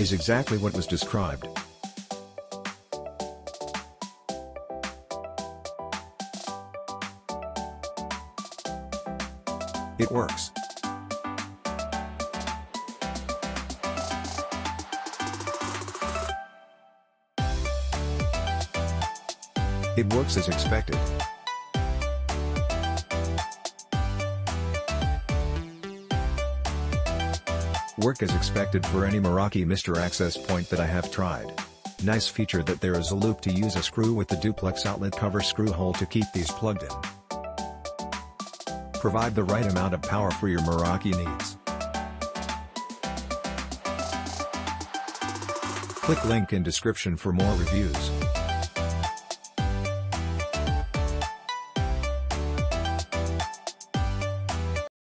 is exactly what was described. It works. It works as expected. Work as expected for any Meraki Mr. Access point that I have tried. Nice feature that there is a loop to use a screw with the duplex outlet cover screw hole to keep these plugged in. Provide the right amount of power for your Meraki needs. Click link in description for more reviews.